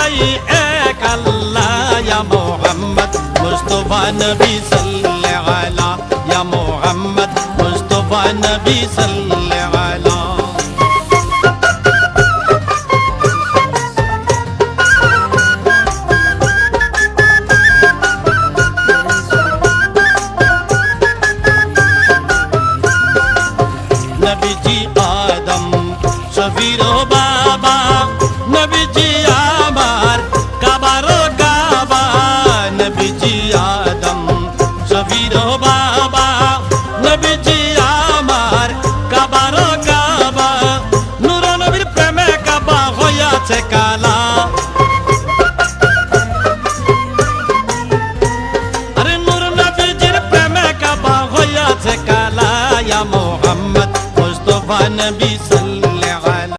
সবাই এক আল্লাহ ইয়া মুহাম্মদ মুস্তাফা নবী সাল্লাল্লাহু আলা ইয়া মুহাম্মদ মুস্তাফা নবী সাল্লাল্লাহু আলা नबीजी आदम शफीरो बाबा नबीजी